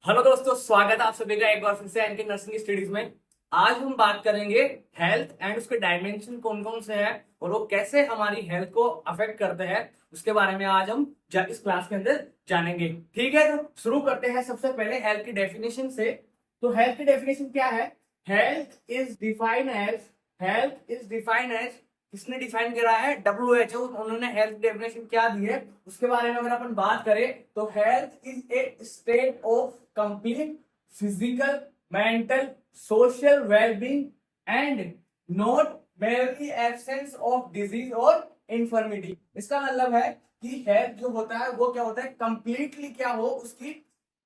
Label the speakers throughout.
Speaker 1: Hello दोस्तों, स्वागत है आप सभी का एक बार फिर से एनके नर्सिंग स्टडीज में। आज हम बात करेंगे हेल्थ एंड उसके डायमेंशन कौन कौन से हैं और वो कैसे हमारी हेल्थ को अफेक्ट करते हैं, उसके बारे में आज हम इस क्लास के अंदर जानेंगे। ठीक है, तो शुरू करते हैं सबसे पहले हेल्थ की डेफिनेशन से। तो हेल्थ की डेफिनेशन क्या है? हेल्थ इज डिफाइंड एज किसने डिफाइन करा है? WHO। उन्होंने हेल्थ डेफिनेशन क्या दी है उसके बारे में अगर अपन बात करें तो health is a state of complete physical, mental, social wellbeing and not merely absence of disease और इंफर्मिटी। इसका मतलब है कि हेल्थ जो होता है वो क्या होता है, कंप्लीटली क्या हो उसकी,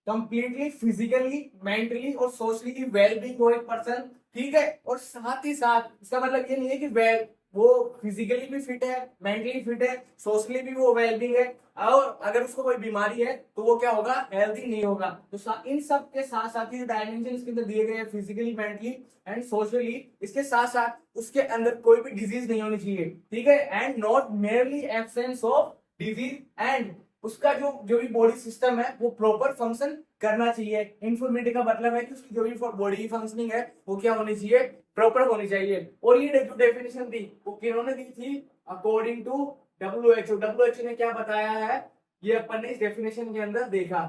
Speaker 1: कंप्लीटली फिजिकली, मेंटली और सोशली वेलबींग हो एक पर्सन। ठीक है, और साथ ही साथ इसका मतलब ये नहीं है कि वेल वो फिजिकली भी फिट है, मेंटली फिट है, सोशली भी वो वेलबींग है, और अगर उसको कोई बीमारी है तो वो क्या होगा, हेल्थी नहीं होगा। तो इन सब के साथ साथ ही डायमेंशन इसके अंदर दिए गए हैं, फिजिकली, मेंटली एंड सोशली, इसके साथ साथ उसके अंदर कोई भी डिजीज नहीं होनी चाहिए। ठीक है, and not merely absence of disease, and उसका जो जो भी बॉडी सिस्टम है वो प्रॉपर फंक्शन करना चाहिए। इंफॉर्मेटिव का मतलब है कि उसकी जो भी बॉडी फंक्शनिंग है वो क्या होनी चाहिए, प्रॉपर होनी चाहिए। और ये जो डेफिनेशन थी वो किन्होंने दी थी? अकॉर्डिंग टू WHO ने क्या बताया है ये अपन ने इस डेफिनेशन के अंदर देखा।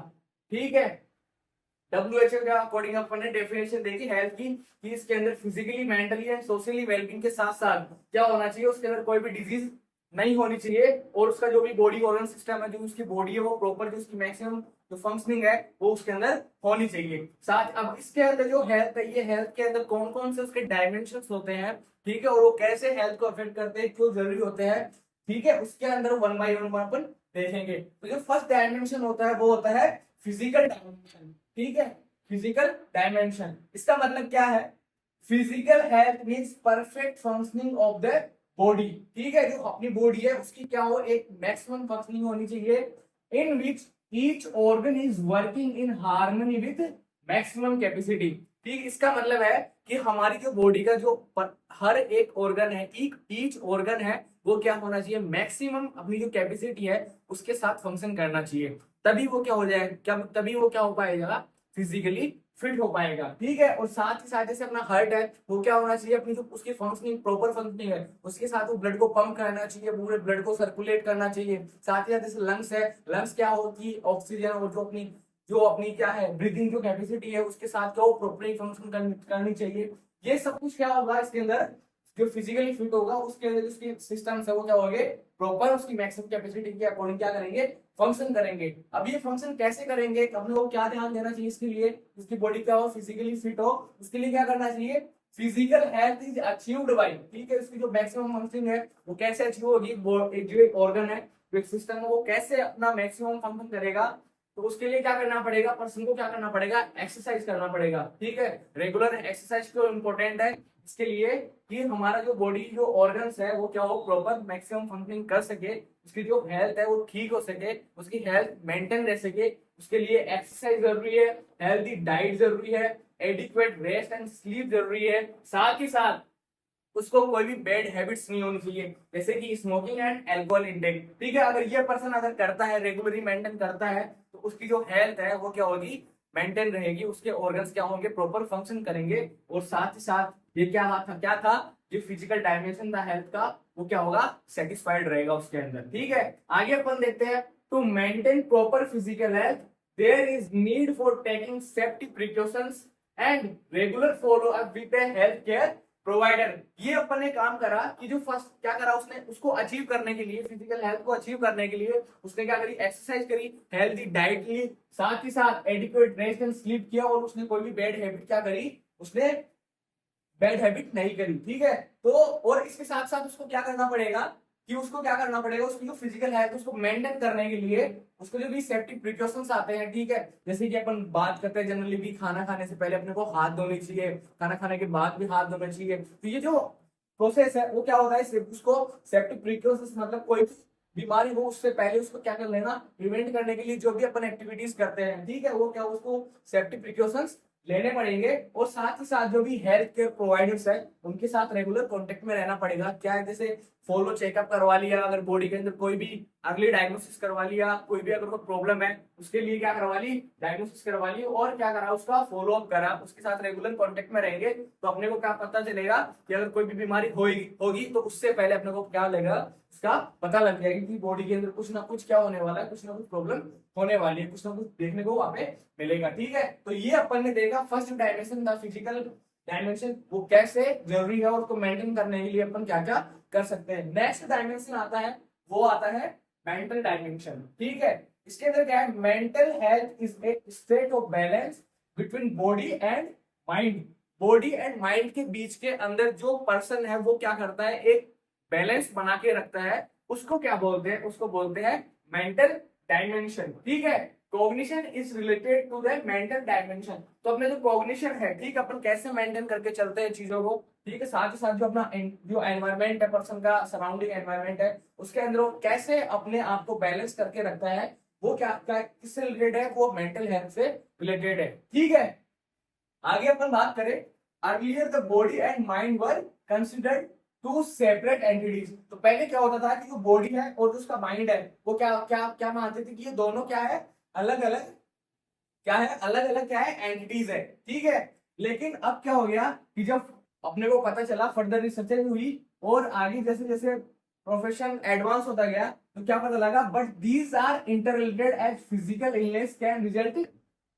Speaker 1: ठीक है, WHO के अकॉर्डिंग अपन ने डेफिनेशन देखी हेल्थ की कि इसके अंदर physically, mentally and socially wellbeing के साथ साथ क्या होना चाहिए, उसके अंदर कोई भी डिजीज नहीं होनी चाहिए, और उसका जो भी बॉडी ऑर्गन सिस्टम है, जो उसकी बॉडी है वो प्रॉपर, जो उसकी मैक्सिमम जो फंक्शनिंग है वो उसके अंदर होनी चाहिए। साथ अब इसके अंदर जो हेल्थ है, ये हेल्थ के अंदर कौन कौन से उसके डायमेंशंस होते हैं, ठीक है, और वो कैसे हेल्थ को अफेक्ट करते हैं, क्यों जरूरी होते हैं, ठीक है, उसके अंदर वन बाय वन अपन देखेंगे। तो जो फर्स्ट डायमेंशन होता है वो होता है फिजिकल डायमेंशन। ठीक है, फिजिकल डायमेंशन इसका मतलब क्या है? Physical health means perfect functioning of the body. ठीक है, जो अपनी बॉडी है उसकी क्या हो, एक मैक्सिमम फंक्शनिंग होनी चाहिए, in which each organ is working in harmony with maximum capacity. ठीक, इसका मतलब है कि हमारी जो बॉडी का जो हर एक ऑर्गन है, ईच ऑर्गन है, वो क्या होना चाहिए, मैक्सिमम अपनी जो कैपेसिटी है उसके साथ फंक्शन करना चाहिए। तभी वो क्या हो जाएगा, क्या तभी वो क्या हो पाएगा, फिजिकली फिट हो पाएगा। ठीक है, और साथ ही साथ जैसे अपना हार्ट है वो क्या होना चाहिए, अपनी जो उसकी फंक्शनिंग, प्रॉपर फंक्शनिंग है उसके साथ वो ब्लड को पंप करना चाहिए, पूरे ब्लड को सर्कुलेट करना चाहिए। साथ ही साथ जैसे लंग्स है, लंग्स क्या होती है, ऑक्सीजन और जो अपनी क्या है ब्रीथिंग जो कैपेसिटी है उसके साथ क्या वो प्रॉपरली फंक्शन करनी चाहिए। ये सब कुछ क्या होगा इसके अंदर, जो फिजिकली फिट होगा उसके अंदर उसकी सिस्टम्स है वो क्या होंगे, प्रॉपर उसकी मैक्सिमम कैपेसिटी के अकॉर्डिंग क्या करेंगे, फंक्शन करेंगे। अब ये फंक्शन कैसे करेंगे, अपने को क्या ध्यान देना चाहिए इसके लिए, उसकी बॉडी क्या हो, फिजिकली फिट हो, उसके लिए क्या करना चाहिए, physical health is achieved by, ठीक है, उसकी जो मैक्सिमम फंक्शनिंग है वो कैसे अचीव होगी, जो एक ऑर्गन है, जो एक सिस्टम है, वो कैसे अपना मैक्सिमम फंक्शन करेगा। तो उसके लिए क्या करना पड़ेगा, पर्सन को क्या करना पड़ेगा, एक्सरसाइज करना पड़ेगा। ठीक है, रेगुलर एक्सरसाइज क्यों इंपॉर्टेंट है, इसके लिए कि हमारा जो बॉडी जो ऑर्गन्स है वो क्या हो, प्रॉपर मैक्सिमम फंक्शनिंग कर सके, उसकी जो हेल्थ है वो ठीक हो सके, उसकी हेल्थ मेंटेन रह सके, उसके लिए एक्सरसाइज जरूरी है, हेल्दी डाइट जरूरी है, एडिक्वेट रेस्ट एंड स्लीप जरूरी है। साथ ही साथ उसको कोई भी बैड हैबिट्स नहीं होनी चाहिए, जैसे कि स्मोकिंग एंड अल्कोहल इंटेक। ठीक है, अगर ये पर्सन अगर करता है, रेगुलरली मेंटेन करता है, तो उसकी जो हेल्थ है वो क्या होगी, मेंटेन रहेगी, उसके ऑर्गन्स क्या होंगे, प्रॉपर फंक्शन करेंगे। और साथ ही साथ ये क्या था जो फिजिकल डायमेंशन था हेल्थ का, वो क्या होगा, सेटिस्फाइड रहेगा उसके अंदर। ठीक है, आगे अपन देखते हैं, to maintain proper physical health there is need for taking safety precautions and regular follow up with health care provider. ये अपन ने काम करा कि जो फर्स्ट क्या करा उसने, उसको अचीव करने के लिए, फिजिकल हेल्थ को अचीव करने के लिए उसने क्या करी, एक्सरसाइज करी, हेल्दी डाइट ली, साथ ही साथ एडिक्वेट रेस्ट एंड स्लीप किया, और उसने कोई भी बैड हैबिट क्या करी, उसने बैड हैबिट नहीं करी। ठीक है, तो और इसके साथ साथ उसको क्या करना पड़ेगा, कि उसको क्या करना पड़ेगा, उसकी जो फिजिकल हेल्थ उसको मेंटेन करने के लिए उसको जो भी सेफ्टी प्रिकॉशंस आते हैं, ठीक है, जैसे कि अपन बात करते हैं जनरली भी, खाना खाने से पहले अपने को हाथ धोने चाहिए, खाना खाने के बाद भी हाथ धोना चाहिए। तो ये जो प्रोसेस है वो क्या होता है, उसको सेफ्टी प्रिकॉशंस मतलब कोई बीमारी हो उससे पहले उसको क्या कर लेना, प्रिवेंट करने के लिए जो भी अपन एक्टिविटीज करते हैं, ठीक है, वो क्या उसको सेफ्टी प्रिकॉशंस लेने पड़ेंगे। और साथ ही साथ जो भी हेल्थ केयर प्रोवाइडर्स है उनके साथ रेगुलर कांटेक्ट में रहना पड़ेगा। क्या है, जैसे फॉलो चेकअप करवा लिया, अगर बॉडी के अंदर कोई भी अर्ली डायग्नोसिस करवा लिया, कोई भी अगर कोई प्रॉब्लम है उसके लिए क्या करवा ली, डायग्नोसिस करवा ली, और क्या करा, उसका फॉलो अप करा, उसके साथ रेगुलर कांटेक्ट में रहेंगे तो अपने को क्या पता चलेगा कि अगर कोई भी बीमारी होगी तो उससे पहले अपने को क्या लगेगा, उसका पता लग जाएगा कि बॉडी के अंदर कुछ ना कुछ क्या होने वाला है, कुछ ना कुछ प्रॉब्लम होने वाली है, कुछ ना कुछ देखने को वहां पे मिलेगा। ठीक है, तो ये अपन ने देखा first dimension the physical dimension, वो कैसे जरूरी है और उसको मेंटेन करने के लिए अपन क्या क्या कर सकते हैं। नेक्स्ट डायमेंशन आता है, वो आता है मेंटल डायमेंशन। ठीक है, इसके अंदर क्या है, mental health is a state of balance between body and mind. Body and mind के बीच के अंदर जो पर्सन है वो क्या करता है, एक बैलेंस बना के रखता है, उसको क्या बोलते हैं, उसको बोलते हैं मेंटल डायमेंशन। ठीक है, cognition is related to the mental dimension. तो अपने जो कॉग्निशन है, ठीक है, अपन कैसे मेंटेन करके चलते हैं चीजों को, ठीक है, साथ ही साथ जो अपना जो एनवायरमेंट है, पर्सन का सराउंडिंग एनवायरमेंट है, उसके अंदर वो कैसे अपने आप को बैलेंस करके रखता है, वो क्या क्या किससे रिलेटेड है, वो मेंटल हेल्थ से रिलेटेड है। ठीक है, आगे अपन बात करें, earlier the body and mind were considered two separate entities. तो पहले क्या होता था कि जो बॉडी है और जो उसका माइंड है वो क्या क्या क्या मानते थे कि ये दोनों क्या है, अलग अलग, क्या है, अलग अलग क्या है, एंटिटीज है। ठीक है, लेकिन अब क्या हो गया कि जब अपने को पता चला, फर्दर रिसर्च हुई और आगे जैसे जैसे प्रोफेशन एडवांस होता गया तो क्या पता लगा, but these are interrelated as physical illness can result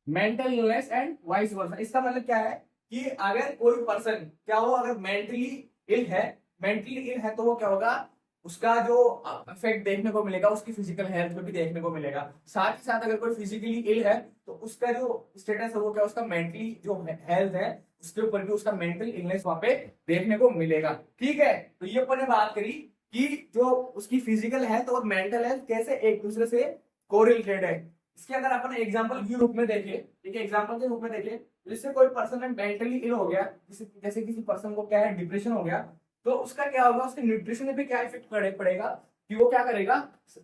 Speaker 1: mental illness and vice versa. इसका मतलब क्या है कि अगर कोई पर्सन क्या हो, अगर मेंटली इल है, तो वो क्या होगा, उसका जो इफेक्ट देखने को मिलेगा उसकी फिजिकल हेल्थ पे भी देखने को मिलेगा। साथ ही साथ अगर कोई फिजिकली इल है तो उसका जो स्टेटस है वो क्या, उसका मेंटली जो हेल्थ है उसके ऊपर भी उसका मेंटल इलनेस वहां पे देखने को मिलेगा। ठीक है, तो ये अपन ने बात करी कि जो उसकी फिजिकल हेल्थ और मेंटल हेल्थ कैसे एक दूसरे से कोरिलेटेड है। इसके अगर अपन एग्जांपल के रूप में देखें, ठीक है, एग्जांपल के रूप में देखें, जिससे कोई पर्सन मेंटली इल हो गया, जैसे किसी पर्सन को क्या है, डिप्रेशन हो गया, तो उसका क्या होगा, उसके न्यूट्रिशन में भी क्या इफेक्ट पड़ेगा कि वो क्या करेगा,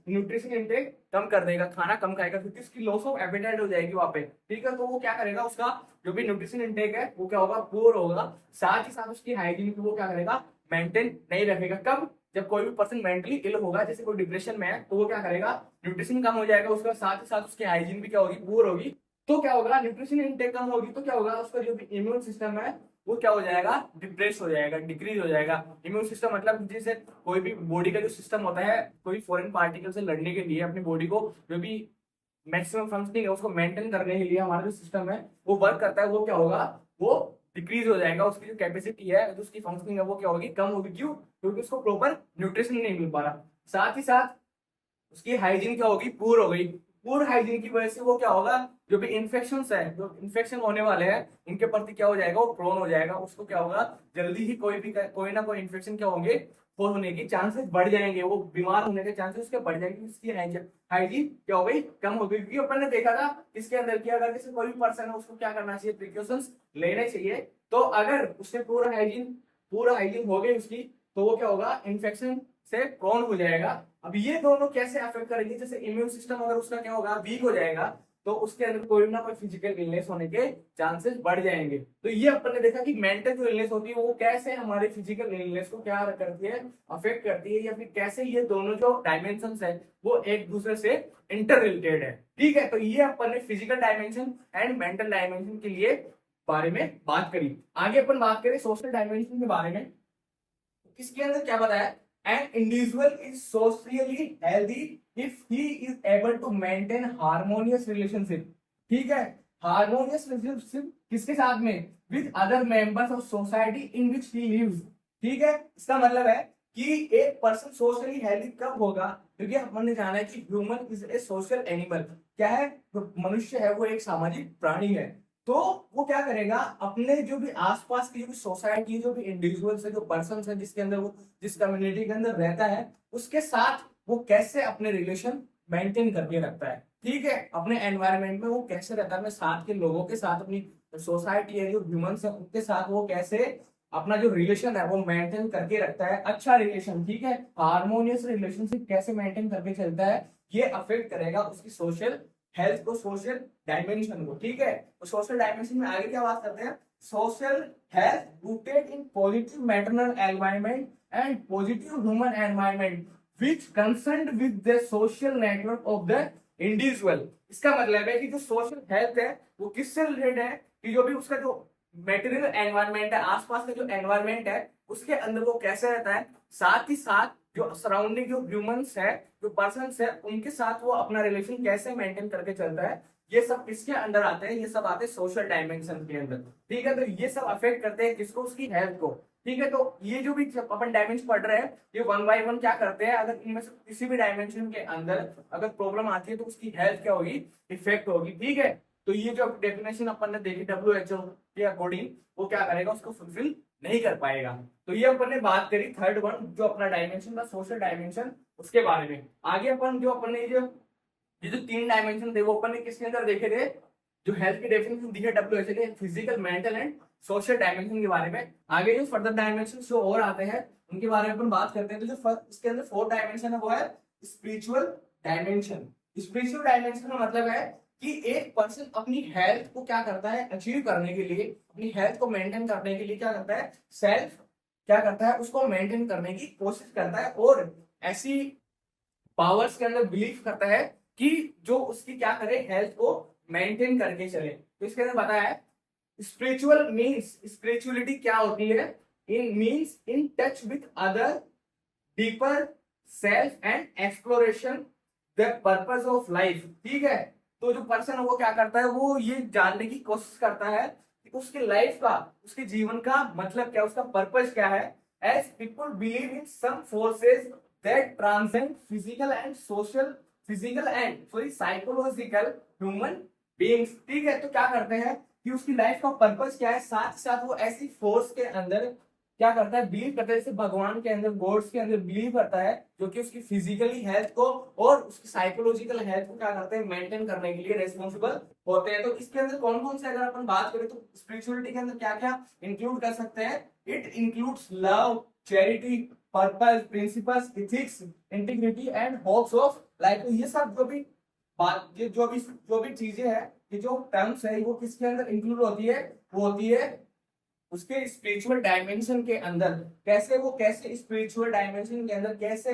Speaker 1: न्यूट्रिशन इंटेक कम कर देगा, खाना कम खाएगा, क्योंकि उसकी लॉस ऑफ एपेटाइट हो जाएगी वहां पे। ठीक है, तो वो क्या करेगा, उसका जो भी न्यूट्रिशन इंटेक है वो क्या होगा, पुअर होगा। साथ ही साथ उसकी हाइजीन को वो क्या करेगा, मेंटेन नहीं रखेगा। कब, जब कोई भी पर्सन मेंटली इल होगा, जैसे कोई डिप्रेशन में है, तो वो क्या करेगा, न्यूट्रिशन कम हो जाएगा उसका, साथ ही साथ उसकी हाइजीन भी क्या होगी, पुअर होगी। तो क्या होगा, न्यूट्रिशन इंटेक कम होगी तो क्या होगा, उसका जो भी इम्यून सिस्टम है वो क्या हो जाएगा, डिप्रेस हो जाएगा, डिक्रीज हो जाएगा। इम्यून सिस्टम मतलब जैसे कोई भी बॉडी का जो सिस्टम होता है, कोई फॉरेन पार्टिकल से लड़ने के लिए अपनी बॉडी को जो भी मैक्सिमम फंक्शनिंग है उसको मेंटेन करने के लिए हमारा जो सिस्टम है वो वर्क करता है, वो क्या होगा, वो डिक्रीज हो जाएगा। उसकी जो कैपेसिटी है, जो उसकी फंक्शनिंग है वो क्या होगी, कम होगी। क्यों, क्योंकि उसको प्रॉपर न्यूट्रिशन नहीं मिल पा रहा। साथ ही साथ उसकी हाइजीन क्या होगी, पूर हो गई। पूर हाइजीन की वजह से वो क्या होगा, जो भी इन्फेक्शन है, जो इन्फेक्शन होने वाले हैं उनके प्रति क्या हो जाएगा, वो प्रोन हो जाएगा। उसको क्या होगा, जल्दी ही कोई ना कोई इन्फेक्शन क्या होंगे, होने के चांसेस बढ़ जाएंगे, वो बीमार होने के चांसेस उसके बढ़ जाएंगे। इसकी हाइजीन क्या हो गई, कम हो गई। क्योंकि अपन ने देखा था इसके अंदर कि अगर जैसे कोई भी पर्सन है उसको क्या करना चाहिए, प्रिकॉशंस लेने चाहिए। तो अगर उसने पूरा हाइजीन हो गई उसकी, तो वो क्या होगा, इन्फेक्शन से प्रोन हो जाएगा। अब ये दोनों कैसे अफेक्ट करेंगे, जैसे इम्यून सिस्टम अगर उसका क्या होगा, वीक हो जाएगा, तो उसके अंदर कोई ना कोई फिजिकल इलनेस होने के चांसेस बढ़ जाएंगे। तो ये अपन ने देखा कि मेंटल जो इलनेस होती है वो कैसे हमारे फिजिकल इलनेस को क्या करती है, अफेक्ट करती है, या फिर कैसे ये दोनों जो डायमेंशंस है वो एक दूसरे से इंटर रिलेटेड है। ठीक है, तो ये अपन ने physical dimension and mental dimension के लिए बारे में बात करी। आगे अपन बात करें सोशल डायमेंशन के बारे में। इसके अंदर क्या बताया, an individual is socially healthy if he is able to maintain harmonious relationship। ठीक है, हार्मोनियस रिलेशनशिप किसके साथ में, with other members of society in which he lives. ठीक है, इसका मतलब है कि एक पर्सन सोशली हेल्दी कब होगा, क्योंकि हमने जाना है कि human is a social animal. क्या है, जो मनुष्य है वो एक सामाजिक प्राणी है। तो वो क्या करेगा, अपने जो भी आसपास की जो भी सोसाइटी, जो भी इंडिविजुअल्स है, जो पर्सन है, जिसके अंदर वो जिस कम्युनिटी के अंदर रहता है, उसके साथ वो कैसे अपने रिलेशन मेंटेन करके रखता है। ठीक है, अपने एनवायरनमेंट में वो कैसे रहता है, अपने साथ के लोगों के साथ, अपनी सोसाइटी है, जो ह्यूमंस है उनके साथ वो कैसे अपना जो रिलेशन है वो मेंटेन करके रखता है, अच्छा रिलेशन। ठीक है, हार्मोनियस रिलेशनशिप कैसे मेंटेन करके चलता है, ये अफेक्ट करेगा उसकी सोशल हेल्थ को, सोशल डायमेंशन को, ठीक है। तो सोशल डायमेंशन में आगे क्या बात करते हैं, social health rooted in positive maternal environment and positive human environment which concern with the social network of the individual. इसका मतलब है कि जो सोशल हेल्थ है वो किससे रिलेटेड है, कि जो भी उसका जो मेटेरियल एनवायरनमेंट है, आसपास का जो एनवायरनमेंट है उसके अंदर वो कैसे रहता है, साथ ही साथ जो सराउंडिंग जो ह्यूमंस है, जो पर्सन्स है, उनके साथ वो अपना रिलेशन कैसे मेंटेन करके चलता है, ये सब किसके अंदर आते हैं, ये सब आते हैं सोशल डायमेंशन के अंदर, ठीक है। तो ये सब अफेक्ट करते हैं किसको, उसकी हेल्थ को, ठीक है। तो ये जो भी अपन डायमेंशन पढ़ रहे हैं ये वन बाय वन क्या करते हैं, अगर इनमें से किसी भी डायमेंशन के अंदर अगर प्रॉब्लम आती है तो उसकी हेल्थ क्या होगी, इफेक्ट होगी, ठीक है। तो ये जो डेफिनेशन अपन ने देखी WHO के अकॉर्डिंग, वो क्या करेगा, उसको फुलफिल नहीं कर पाएगा। तो ये अपन ने बात करी थर्ड वन जो अपना डायमेंशन था, सोशल डायमेंशन, उसके बारे में। आगे अपन जो अपन ने ये जो तीन डायमेंशन थे वो अपन ने किसके अंदर देखे थे, जो हेल्थ की डेफिनेशन दी है WHO ने, physical, mental and social dimension के बारे में। आगे जो फर्दर डायमेंशन जो और आते हैं उनके बारे में अपन बात करते हैं। तो जो इसके अंदर फोर्थ डायमेंशन है वो है स्पिरिचुअल डायमेंशन। स्पिरिचुअल डायमेंशन का मतलब है कि एक पर्सन अपनी हेल्थ को क्या करता है, अचीव करने के लिए, अपनी हेल्थ को मेंटेन करने के लिए क्या करता है, सेल्फ क्या करता है, उसको मेंटेन करने की कोशिश करता है और ऐसी पावर्स के अंदर बिलीव करता है कि जो उसकी क्या करे, हेल्थ को मेंटेन करके चले। तो इसके अंदर बताया है स्पिरिचुअल मीन्स, स्पिरिचुअलिटी क्या होती है, in means in touch with other deeper self and exploration the purpose of life, ठीक है। तो जो पर्सन है वो क्या करता है, वो ये जानने की कोशिश करता है कि उसकी लाइफ का, उसके जीवन का मतलब क्या, उसका पर्पस क्या है। As people believe in some forces that transcend physical and sorry psychological human beings, ठीक है। तो क्या करते हैं कि उसकी लाइफ का पर्पस क्या है, साथ ही साथ वो ऐसी फोर्स के अंदर क्या करता है, बिलीव करता है, जैसे भगवान के अंदर, गॉड्स के अंदर बिलीव करता है, जो कि उसकी फिजिकली हेल्थ को और उसकी साइकोलॉजिकल हेल्थ को क्या करते हैं, मेंटेन करने के लिए रेस्पॉन्सिबल होते हैं। तो इसके अंदर कौन कौन से अगर अपन बात करें तो स्पिरिचुअलिटी के अंदर क्या क्या इंक्लूड कर सकते हैं, it includes love, charity, purpose, principles, ethics, integrity and hopes of life. तो ये सब जो भी बात, ये जो भी चीजें हैं, ये जो टर्म्स है, वो किसके अंदर इंक्लूड होती है, वो होती है उसके स्पिरिचुअल डायमेंशन के अंदर। कैसे वो, कैसे स्पिरिचुअल डायमेंशन के अंदर कैसे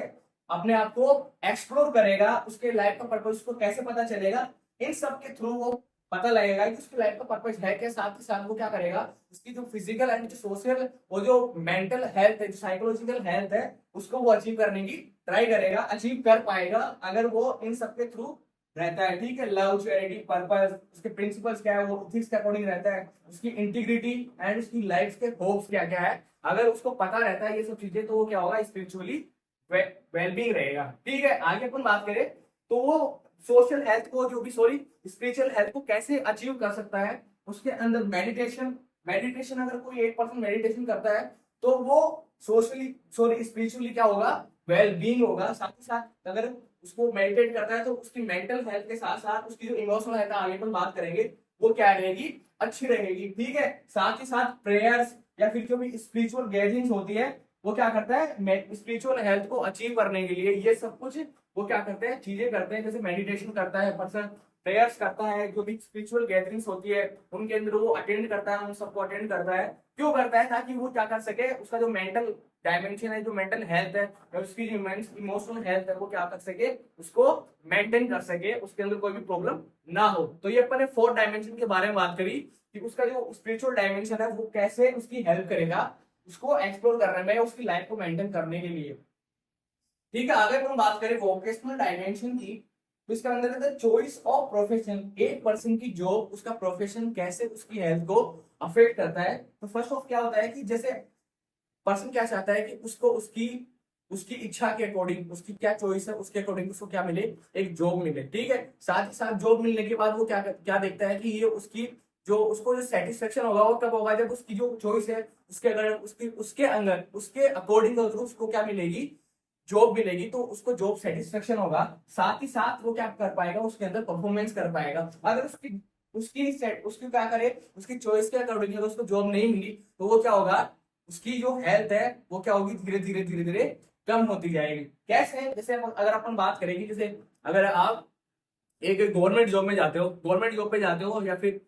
Speaker 1: अपने आप को एक्सप्लोर करेगा, उसके लाइफ का पर्पस उसको कैसे पता चलेगा, इन सब के थ्रू वो पता लगेगा कि उसकी लाइफ का पर्पस है क्या। साथ ही साथ वो क्या करेगा, उसकी जो फिजिकल एंड जो सोशल और जो मेंटल हेल्थ है, जो साइकोलॉजिकल हेल्थ है, उसको वो अचीव करने की ट्राई करेगा, अचीव कर पाएगा अगर वो इन सब के थ्रू रहता है, ठीक है। लव, चैरिटी, पर्पस, उसके प्रिंसिपल्स क्या है, वो इथिक्स के अकॉर्डिंग रहता है, उसकी इंटीग्रिटी एंड उसकी लाइफ के होप्स क्या क्या है, अगर उसको पता रहता है ये सब चीजें, तो वो क्या होगा, स्पिरिचुअली वेलबींग रहेगा, ठीक है। आगे अपन बात करें तो वो सोशल हेल्थ को, जो भी सॉरी स्पिरिचुअल हेल्थ को कैसे अचीव कर सकता है, उसके अंदर मेडिटेशन, मेडिटेशन अगर कोई एक पर्सन मेडिटेशन करता है तो वो सोशली सॉरी स्पिरिचुअली क्या होगा, वेल बीइंग होगा। साथ ही साथ अगर उसको मेडिटेट करता है तो उसकी मेंटल हेल्थ के साथ साथ उसकी जो इमोशनल हेल्थ है, आगे अपन बात करेंगे, वो क्या रहेगी, अच्छी रहेगी, ठीक है। साथ ही साथ प्रेयर्स या फिर जो भी स्पिरिचुअल गैदरिंग्स होती है, वो क्या करता है, स्पिरिचुअल हेल्थ को अचीव करने के लिए ये सब कुछ वो क्या करते हैं, चीजें करते हैं। जैसे मेडिटेशन करता है पर्सन, प्रेयर्स करता है, जो भी स्पिरिचुअल गैदरिंग्स होती है उनके अंदर वो अटेंड करता है, उन सबको अटेंड करता है। क्यों करता है, ताकि वो क्या कर सके, उसका जो मेंटल डायमेंशन है, जो मेंटल हेल्थ है, और उसकी जो इमोशनल हेल्थ है, वो क्या कर सके, उसको मेंटेन कर सके, उसके अंदर कोई भी प्रॉब्लम ना हो। तो ये अपन ने फोर्थ डायमेंशन के बारे में बात करी कि उसका जो स्पिरिचुअल डायमेंशन है वो कैसे उसकी हेल्प करेगा उसको एक्सप्लोर करने में, उसकी लाइफ को मेंटेन करने के लिए, ठीक है। आगे हम बात करें वोकेशनल डायमेंशन की, तो इसका अंदर रहता है चॉइस ऑफ प्रोफेशन, एक पर्सन की जॉब, उसका प्रोफेशन कैसे उसकी हेल्थ को अफेक्ट करता है। तो फर्स्ट ऑफ क्या होता है कि जैसे पर्सन क्या चाहता है कि उसको उसकी उसकी इच्छा के अकॉर्डिंग, उसकी क्या चॉइस है उसके अकॉर्डिंग उसको क्या मिले, एक जॉब मिले, ठीक है। साथ ही साथ जॉब मिलने के बाद वो क्या क्या देखता है कि ये उसकी जो उसको जो सेटिस्फेक्शन होगा वो कब होगा, जब उसकी जो चॉइस है उसके अगर उसके अंदर उसके अकॉर्डिंग अगर उसको क्या मिलेगी, जॉब मिलेगी, तो उसको जॉब सेटिस्फेक्शन होगा। साथ ही साथ वो क्या कर पाएगा, उसके अंदर परफॉर्मेंस कर पाएगा। अगर उसकी उसकी सेट उसकी क्या करे, उसकी चॉइस के अकॉर्डिंग अगर उसको जॉब नहीं मिली, तो वो क्या होगा, उसकी जो हेल्थ है वो क्या होगी, धीरे धीरे धीरे धीरे कम होती जाएगी। कैसे, जैसे अगर अपन बात करेंगे, जैसे अगर आप एक गवर्नमेंट जॉब में जाते हो, गवर्नमेंट जॉब पे जाते हो या फिर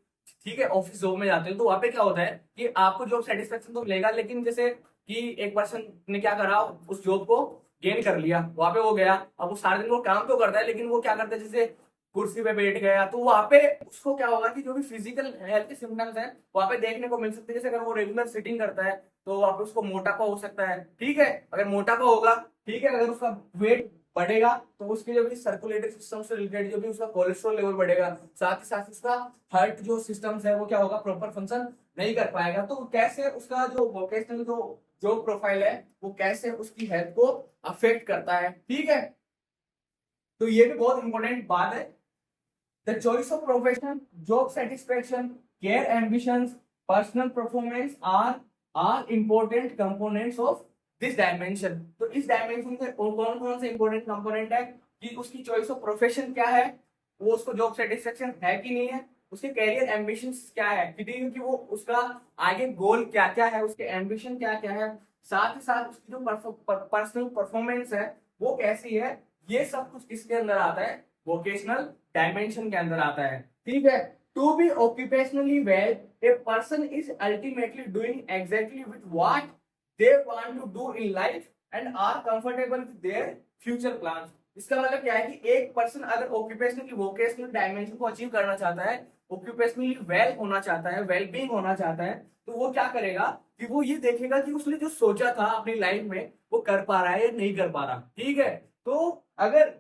Speaker 1: ठीक है ऑफिस जॉब में जाते हो, तो वहां पे क्या होता है कि आपको जॉब सेटिस्फेक्शन तो मिलेगा, लेकिन जैसे कि एक पर्सन ने क्या करा, उस जॉब को गेन कर लिया, वहां पे वो गया, अब वो सारा दिन वो काम तो करता है, लेकिन वो क्या करता है, जैसे कुर्सी पे बैठ गया, तो वहां पे उसको क्या होगा कि जो भी फिजिकल हेल्थ के सिम्टम्स है वहां पे देखने को मिल सकते हैं। जैसे अगर वो रेगुलर सिटिंग करता है तो वहां पे उसको मोटापा हो सकता है, ठीक है, अगर मोटापा होगा, ठीक है, अगर उसका वेट बढ़ेगा तो उसके जो भी सर्कुलेटरी सिस्टम से रिलेटेड जो भी उसका कोलेस्ट्रॉल लेवल बढ़ेगा, साथ ही साथ उसका हार्ट जो सिस्टम्स है वो क्या होगा, प्रॉपर फंक्शन नहीं कर पाएगा। तो कैसे उसका जो वोकेशनल जो जॉब प्रोफाइल है वो कैसे उसकी हेल्थ को अफेक्ट करता है, ठीक है। तो ये भी बहुत इंपॉर्टेंट बात है। The choice of profession, job satisfaction, care ambitions, personal performance are important components of this dimension. तो इस डायमेंशन के कौन कौन से इंपॉर्टेंट कंपोनेंट है कि उसकी चॉइस ऑफ प्रोफेशन क्या है, वो उसको जॉब सेटिस्फेक्शन है कि नहीं है, उसके कैरियर एम्बिशंस क्या है कि वो उसका आगे गोल क्या क्या है, उसके एम्बिशन क्या क्या है, साथ ही साथ उसकी जो पर्सनल परफॉर्मेंस है वो कैसी है, ये सब कुछ इसके अंदर आता है, वोकेशनल डायमेंशन के अंदर आता है, ठीक है। To be occupationally well, a person is ultimately doing exactly with what they want to do in life and are comfortable with their future plans. इसका मतलब क्या है कि एक पर्सन अगर ऑक्यूपेशनली वोकेशनल डायमेंशन को अचीव करना चाहता है, ऑक्यूपेशनली वेल होना चाहता है, वेल बीइंग होना चाहता है, तो वो क्या करेगा कि वो ये देखेगा कि उसने जो सोचा था अपनी लाइफ में वो कर पा रहा है या नहीं कर पा रहा, ठीक है। तो अगर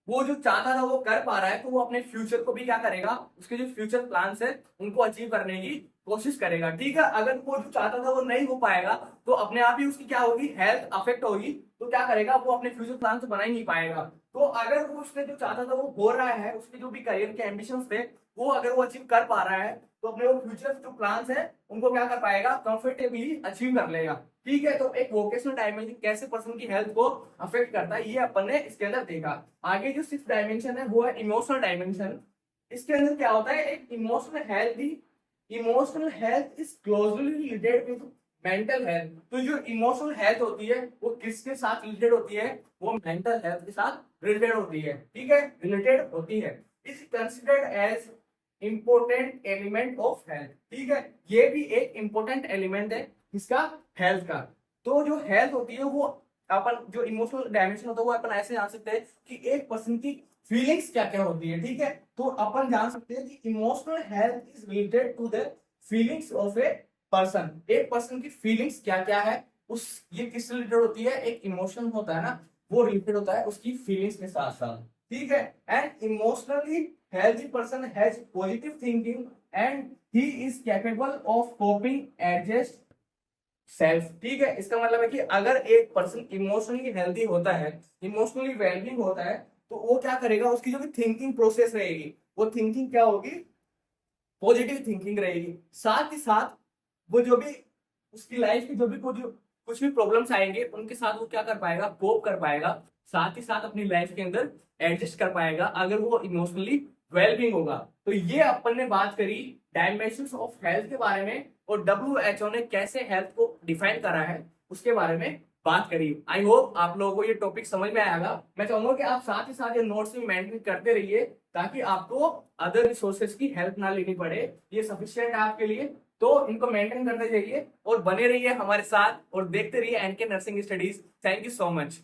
Speaker 1: वो जो चाहता था वो कर पा रहा है, तो वो अपने फ्यूचर को भी क्या करेगा, उसके जो फ्यूचर प्लान्स है उनको अचीव करने की कोशिश करेगा, ठीक है। अगर वो जो चाहता था वो नहीं हो पाएगा तो अपने आप ही उसकी क्या होगी, हेल्थ अफेक्ट होगी, तो क्या करेगा, वो अपने फ्यूचर प्लान तो बना ही नहीं पाएगा। तो अगर वो उसने जो चाहता था वो हो रहा है, उसके जो भी करियर के एम्बिशंस थे वो अगर वो अचीव कर पा रहा है, तो अपने वो फ्यूचर जो प्लान्स है उनको क्या कर पाएगा, कंफर्टेबली अचीव कर लेगा, ठीक है। तो एक वोकेशनल डायमेंशन कैसे पर्सन की हेल्थ को अफेक्ट करता है ये अपन ने इसके अंदर देखा। आगे जो सिक्स्थ डायमेंशन है वो है इमोशनल डायमेंशन। इसके अंदर क्या होता है, एक emotional health is closely related with mental health. तो जो इमोशनल हेल्थ होती है वो किसके साथ रिलेटेड होती है, वो मेंटल हेल्थ के साथ रिलेटेड होती है, ठीक है, रिलेटेड होती है। Is considered as important element of health, ठीक है, ये भी एक इंपॉर्टेंट एलिमेंट है इसका, हेल्थ का। तो जो हेल्थ होती है वो अपन जो इमोशनल डायमेंशन होता है वो अपन ऐसे जान सकते हैं कि एक पर्सन की फीलिंग्स क्या क्या होती है, ठीक है। तो अपन जान सकते हैं कि emotional health is related to the feelings of a person. एक पर्सन की फीलिंग्स क्या क्या है, उस ये किससे रिलेटेड होती है, एक इमोशन होता है ना, वो रिलेटेड होता है उसकी फीलिंग्स के साथ साथ, ठीक है। And emotionally healthy person has positive thinking and he is capable of coping adjust self, ठीक है। इसका मतलब है कि अगर एक पर्सन इमोशनली हेल्दी होता है, इमोशनली वेलबींग होता है, तो वो क्या करेगा, उसकी जो भी थिंकिंग प्रोसेस रहेगी वो थिंकिंग क्या होगी, पॉजिटिव थिंकिंग रहेगी। साथ ही साथ वो जो भी उसकी लाइफ की जो भी कुछ भी प्रॉब्लम्स आएंगे उनके साथ वो क्या कर पाएगा, कोप कर पाएगा, साथ ही साथ अपनी लाइफ के अंदर एडजस्ट कर पाएगा अगर वो इमोशनली वेलबींग होगा। तो ये अपन ने बात करी डायमेंशंस ऑफ हेल्थ के बारे में, और WHO ने कैसे हेल्थ को डिफाइन करा है उसके बारे में बात करी। आई होप आप लोगों को ये टॉपिक समझ में आएगा। मैं चाहूंगा कि आप साथ ही साथ ये नोट्स भी मेंटेन करते रहिए ताकि आपको अदर रिसोर्सेज की हेल्प ना लेनी पड़े, ये सफिशिएंट है आपके लिए। तो इनको मेंटेन करते जाइए और बने रहिए हमारे साथ और देखते रहिए NK nursing studies. Thank you so much.